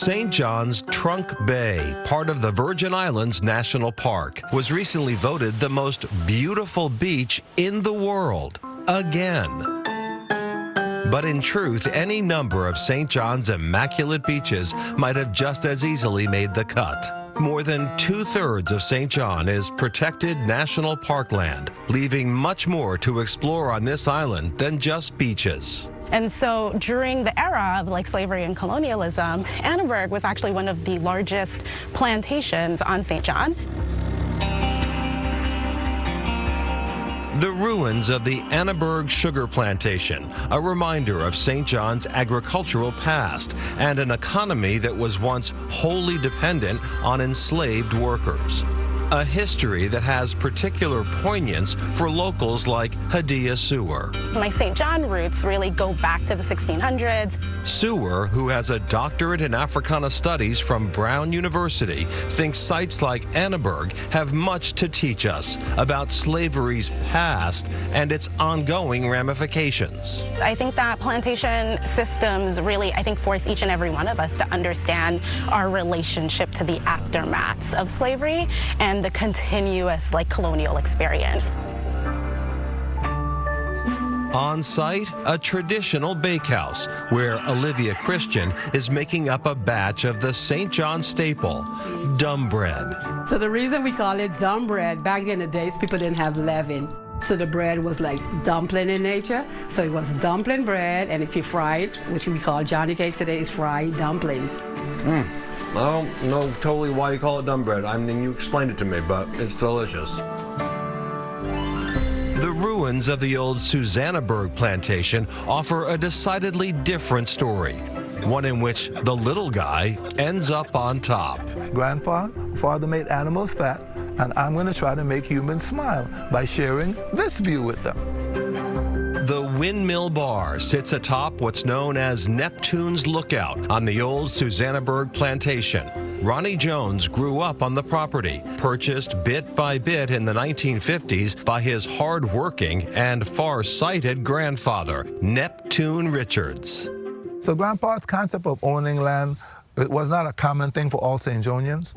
St. John's Trunk Bay, part of the Virgin Islands National Park, was recently voted the most beautiful beach in the world, again. But in truth, any number of St. John's immaculate beaches might have just as easily made the cut. More than 2/3 of St. John is protected national parkland, leaving much more to explore on this island than just beaches. And so during the era of slavery and colonialism, Annaberg was actually one of the largest plantations on St. John. The ruins of the Annaberg Sugar Plantation, a reminder of St. John's agricultural past and an economy that was once wholly dependent on enslaved workers. A history that has particular poignance for locals like Hadia Sewer. My St. John roots really go back to the 1600s. Sewer, who has a doctorate in Africana Studies from Brown University, thinks sites like Annaberg have much to teach us about slavery's past and its ongoing ramifications. I think that plantation systems really, force each and every one of us to understand our relationship to the aftermaths of slavery and the continuous colonial experience. On site, a traditional bakehouse where Olivia Christian is making up a batch of the St. John staple, dumb bread. So the reason we call it dumb bread, back in the days, people didn't have leaven. So the bread was like dumpling in nature. So it was dumpling bread, and if you fry it, which we call Johnny cakes today, is fried dumplings. I don't know totally why you call it dumb bread. I mean, you explained it to me, but it's delicious. The ruins of the old Susannaberg plantation offer a decidedly different story, one in which the little guy ends up on top. Grandpa, father made animals fat, and I'm going to try to make humans smile by sharing this view with them. The Windmill Bar sits atop what's known as Neptune's Lookout on the old Susannaberg plantation. Ronnie Jones grew up on the property, purchased bit by bit in the 1950s by his hard-working and far-sighted grandfather, Neptune Richards. So Grandpa's concept of owning land, it was not a common thing for all St. Johnians.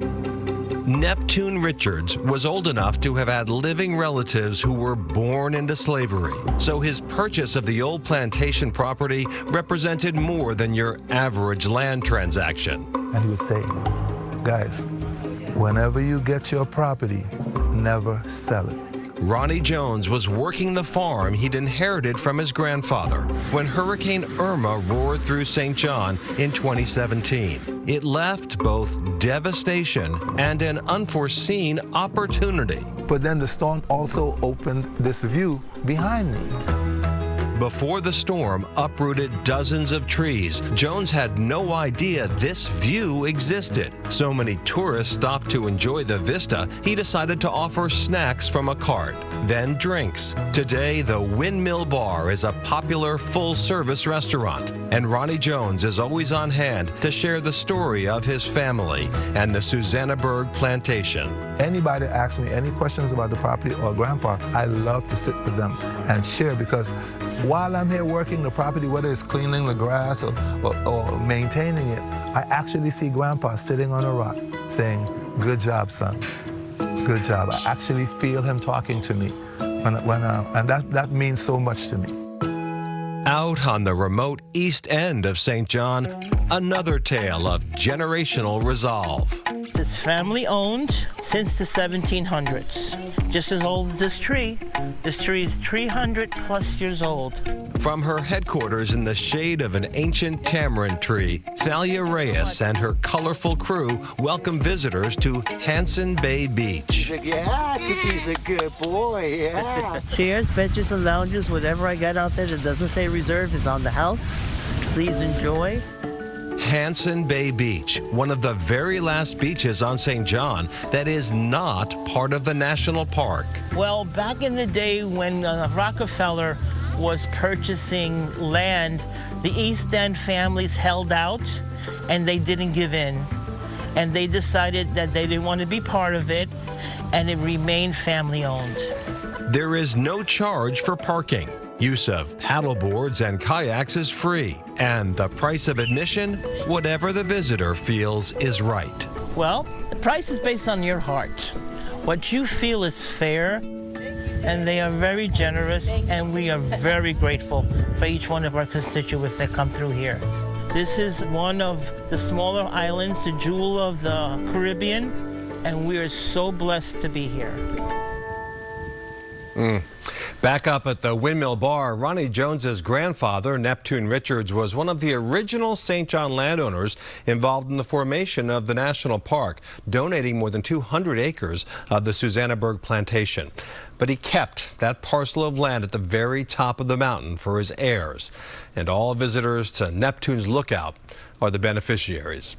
Neptune Richards was old enough to have had living relatives who were born into slavery, so his purchase of the old plantation property represented more than your average land transaction. And he would say, guys, whenever you get your property, never sell it. Ronnie Jones was working the farm he'd inherited from his grandfather when Hurricane Irma roared through St. John in 2017. It left both devastation and an unforeseen opportunity. But then the storm also opened this view behind me. Before the storm uprooted dozens of trees, Jones had no idea this view existed. So many tourists stopped to enjoy the vista, he decided to offer snacks from a cart, then drinks. Today, the Windmill Bar is a popular full-service restaurant, and Ronnie Jones is always on hand to share the story of his family and the Susannaberg plantation. Anybody asks me any questions about the property or Grandpa, I love to sit with them and share, because while I'm here working the property, whether it's cleaning the grass or maintaining it, I actually see Grandpa sitting on a rock saying, "Good job, son. Good job." I actually feel him talking to me, and that means so much to me. Out on the remote east end of St. John, another tale of generational resolve. It's family owned since the 1700s. Just as old as this tree. This tree is 300 plus years old. From her headquarters in the shade of an ancient tamarind tree, Thalia Reyes and her colorful crew welcome visitors to Hanson Bay Beach. Yeah, he's a good boy, yeah. Chairs, benches, and lounges, whatever I got out there that doesn't say reserve is on the house. Please enjoy. Hanson Bay Beach, one of the very last beaches on St. John that is not part of the national park. Well, back in the day when Rockefeller was purchasing land, the East End families held out and they didn't give in. And they decided that they didn't want to be part of it, and it remained family owned. There is no charge for parking. Use of paddle boards and kayaks is free, and the price of admission, whatever the visitor feels is right. Well, the price is based on your heart. What you feel is fair, and they are very generous, and we are very grateful for each one of our constituents that come through here. This is one of the smaller islands, the jewel of the Caribbean, and we are so blessed to be here. Back up at the Windmill Bar, Ronnie Jones's grandfather, Neptune Richards, was one of the original St. John landowners involved in the formation of the national park, donating more than 200 acres of the Susannaburg plantation. But he kept that parcel of land at the very top of the mountain for his heirs. And all visitors to Neptune's Lookout are the beneficiaries.